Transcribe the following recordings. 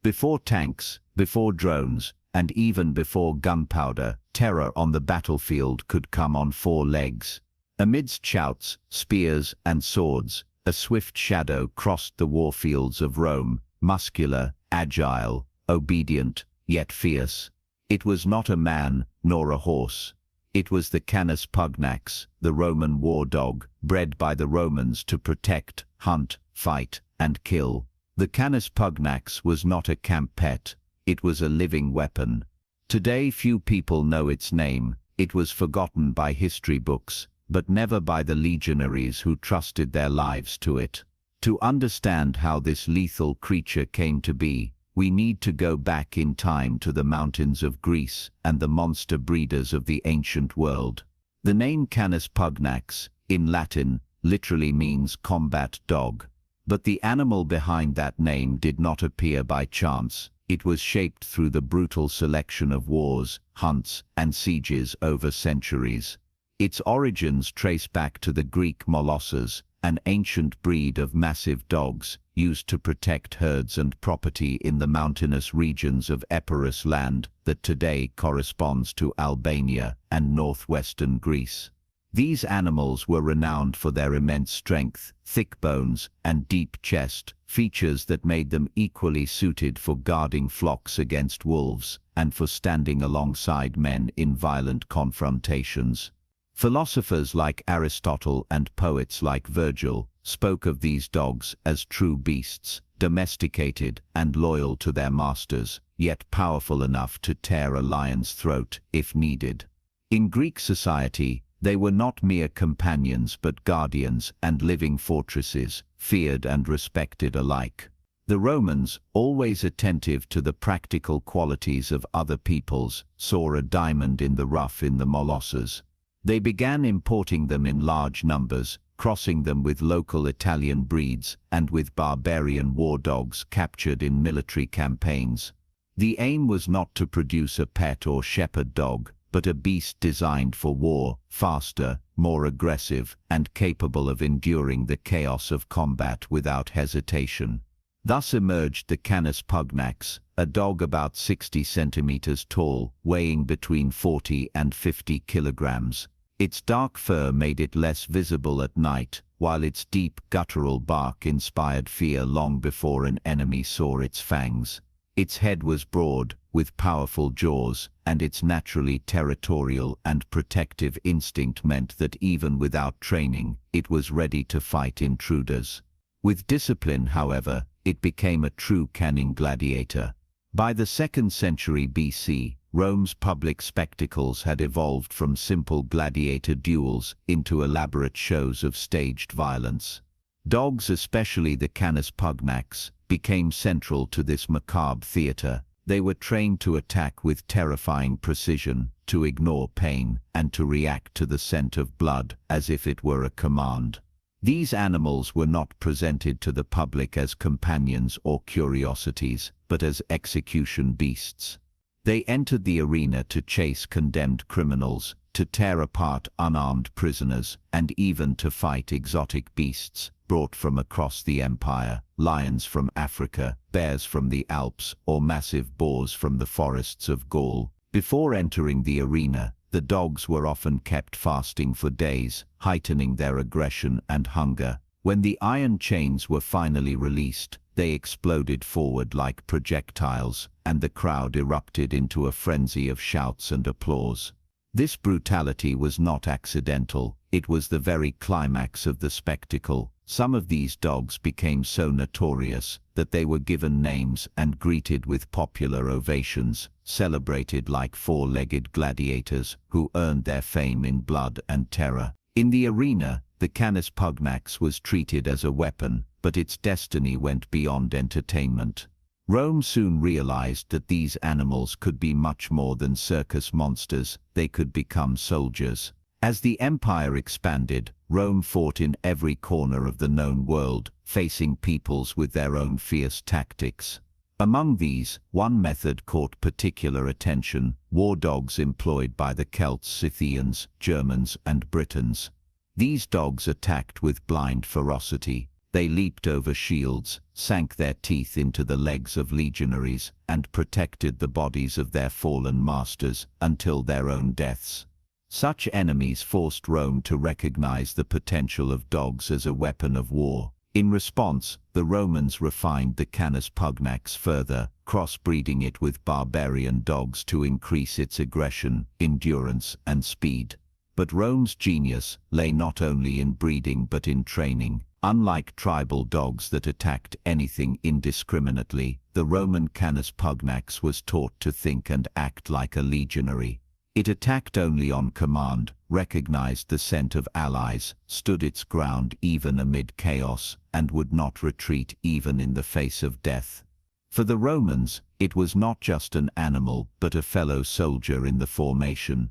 Before tanks, before drones, and even before gunpowder, terror on the battlefield could come on four legs. Amidst shouts, spears, and swords, a swift shadow crossed the warfields of Rome, muscular, agile, obedient, yet fierce. It was not a man, nor a horse. It was the Canis Pugnax, the Roman war dog, bred by the Romans to protect, hunt, fight, and kill. The Canis Pugnax was not a camp pet. It was a living weapon. Today few people know its name. It was forgotten by history books, but never by the legionaries who trusted their lives to it. To understand how this lethal creature came to be, we need to go back in time to the mountains of Greece and the monster breeders of the ancient world. The name Canis Pugnax, in Latin, literally means combat dog. But the animal behind that name did not appear by chance. It was shaped through the brutal selection of wars, hunts, and sieges over centuries. Its origins trace back to the Greek Molossers, an ancient breed of massive dogs used to protect herds and property in the mountainous regions of Epirus land that today corresponds to Albania and northwestern Greece. These animals were renowned for their immense strength, thick bones, and deep chest, features that made them equally suited for guarding flocks against wolves and for standing alongside men in violent confrontations. Philosophers like Aristotle and poets like Virgil spoke of these dogs as true beasts, domesticated and loyal to their masters, yet powerful enough to tear a lion's throat if needed. In Greek society, they were not mere companions but guardians and living fortresses, feared and respected alike. The Romans, always attentive to the practical qualities of other peoples, saw a diamond in the rough in the Molossers. They began importing them in large numbers, crossing them with local Italian breeds and with barbarian war dogs captured in military campaigns. The aim was not to produce a pet or shepherd dog, but a beast designed for war, faster, more aggressive, and capable of enduring the chaos of combat without hesitation. Thus emerged the Canis Pugnax, a dog about 60 centimeters tall, weighing between 40 and 50 kilograms. Its dark fur made it less visible at night, while its deep, guttural bark inspired fear long before an enemy saw its fangs. Its head was broad, with powerful jaws, and its naturally territorial and protective instinct meant that even without training, it was ready to fight intruders. With discipline, however, it became a true canine gladiator. By the 2nd century BC, Rome's public spectacles had evolved from simple gladiator duels into elaborate shows of staged violence. Dogs, especially the Canis Pugnax, became central to this macabre theater. They were trained to attack with terrifying precision, to ignore pain, and to react to the scent of blood as if it were a command. These animals were not presented to the public as companions or curiosities, but as execution beasts. They entered the arena to chase condemned criminals, to tear apart unarmed prisoners, and even to fight exotic beasts brought from across the empire, lions from Africa, bears from the Alps, or massive boars from the forests of Gaul. Before entering the arena, the dogs were often kept fasting for days, heightening their aggression and hunger. When the iron chains were finally released, they exploded forward like projectiles, and the crowd erupted into a frenzy of shouts and applause. This brutality was not accidental. It was the very climax of the spectacle. Some of these dogs became so notorious that they were given names and greeted with popular ovations, celebrated like four-legged gladiators who earned their fame in blood and terror. In the arena, the Canis Pugnax was treated as a weapon, but its destiny went beyond entertainment. Rome soon realized that these animals could be much more than circus monsters. They could become soldiers. As the empire expanded, Rome fought in every corner of the known world, facing peoples with their own fierce tactics. Among these, one method caught particular attention: war dogs employed by the Celts, Scythians, Germans, and Britons. These dogs attacked with blind ferocity. They leaped over shields, sank their teeth into the legs of legionaries, and protected the bodies of their fallen masters until their own deaths. Such enemies forced Rome to recognize the potential of dogs as a weapon of war. In response, the Romans refined the Canis Pugnax further, crossbreeding it with barbarian dogs to increase its aggression, endurance, and speed. But Rome's genius lay not only in breeding but in training. Unlike tribal dogs that attacked anything indiscriminately, the Roman Canis Pugnax was taught to think and act like a legionary. It attacked only on command, recognized the scent of allies, stood its ground even amid chaos, and would not retreat even in the face of death. For the Romans, it was not just an animal but a fellow soldier in the formation.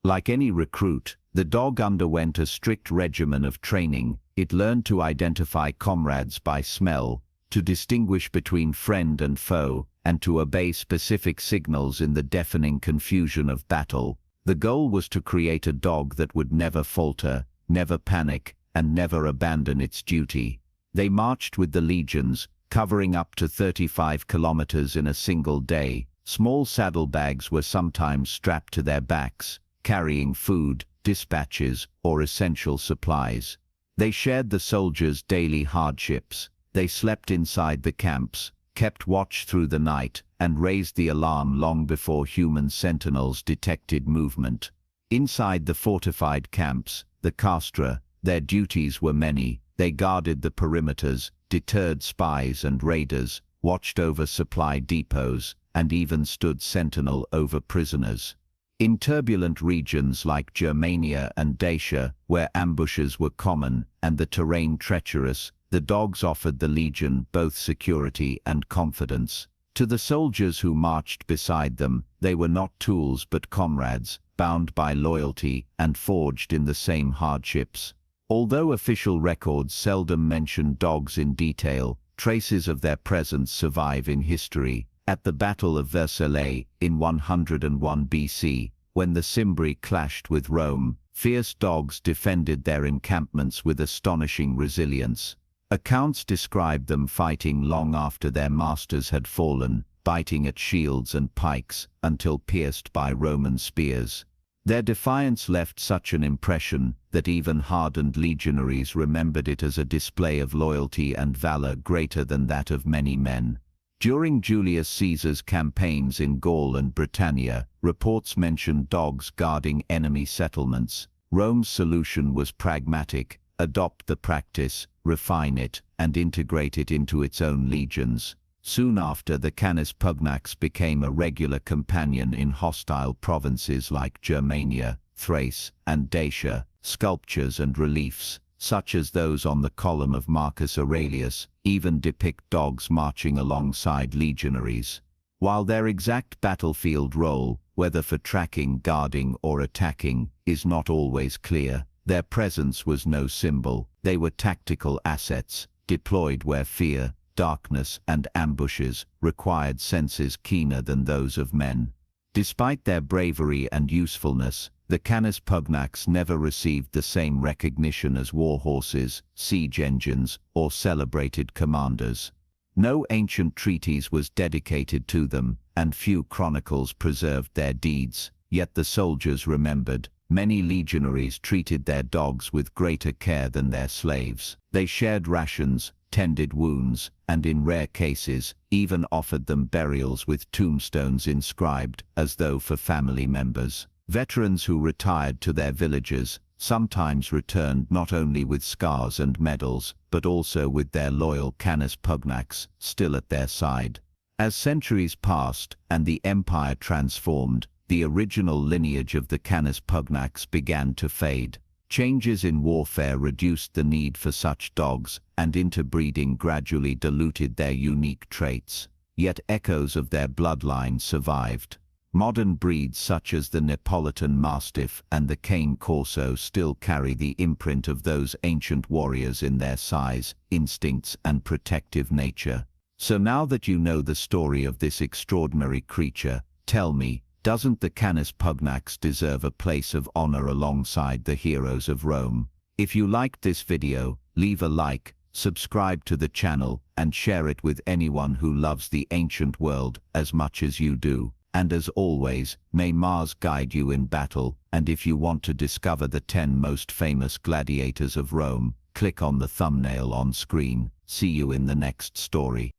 Like any recruit, the dog underwent a strict regimen of training. It learned to identify comrades by smell, to distinguish between friend and foe, and to obey specific signals in the deafening confusion of battle. The goal was to create a dog that would never falter, never panic, and never abandon its duty. They marched with the legions, covering up to 35 kilometers in a single day. Small saddlebags were sometimes strapped to their backs, carrying food, dispatches, or essential supplies. They shared the soldiers' daily hardships. They slept inside the camps, kept watch through the night, and raised the alarm long before human sentinels detected movement. Inside the fortified camps, the castra, their duties were many. They guarded the perimeters, deterred spies and raiders, watched over supply depots, and even stood sentinel over prisoners. In turbulent regions like Germania and Dacia, where ambushes were common and the terrain treacherous, the dogs offered the legion both security and confidence. To the soldiers who marched beside them, they were not tools but comrades, bound by loyalty and forged in the same hardships. Although official records seldom mention dogs in detail, traces of their presence survive in history. At the Battle of Vercellae in 101 BC, when the Cimbri clashed with Rome, fierce dogs defended their encampments with astonishing resilience. Accounts describe them fighting long after their masters had fallen, biting at shields and pikes until pierced by Roman spears. Their defiance left such an impression that even hardened legionaries remembered it as a display of loyalty and valor greater than that of many men. During Julius Caesar's campaigns in Gaul and Britannia, reports mention dogs guarding enemy settlements. Rome's solution was pragmatic: adopt the practice, refine it, and integrate it into its own legions. Soon after, the Canis Pugnax became a regular companion in hostile provinces like Germania, Thrace, and Dacia. Sculptures and reliefs, such as those on the column of Marcus Aurelius, even depict dogs marching alongside legionaries. While their exact battlefield role, whether for tracking, guarding, or attacking, is not always clear, their presence was no symbol. They were tactical assets, deployed where fear, darkness, and ambushes required senses keener than those of men. Despite their bravery and usefulness, the Canis Pugnax never received the same recognition as war horses, siege engines, or celebrated commanders. No ancient treatise was dedicated to them, and few chronicles preserved their deeds, yet the soldiers remembered. Many legionaries treated their dogs with greater care than their slaves. They shared rations, tended wounds, and in rare cases, even offered them burials with tombstones inscribed, as though for family members. Veterans who retired to their villages sometimes returned not only with scars and medals, but also with their loyal Canis Pugnax still at their side. As centuries passed and the empire transformed, the original lineage of the Canis Pugnax began to fade. Changes in warfare reduced the need for such dogs, and interbreeding gradually diluted their unique traits. Yet echoes of their bloodline survived. Modern breeds such as the Neapolitan Mastiff and the Canis Corso still carry the imprint of those ancient warriors in their size, instincts, and protective nature. So now that you know the story of this extraordinary creature, tell me, doesn't the Canis Pugnax deserve a place of honor alongside the heroes of Rome? If you liked this video, leave a like, subscribe to the channel, and share it with anyone who loves the ancient world as much as you do. And as always, may Mars guide you in battle, and if you want to discover the 10 most famous gladiators of Rome, click on the thumbnail on screen. See you in the next story.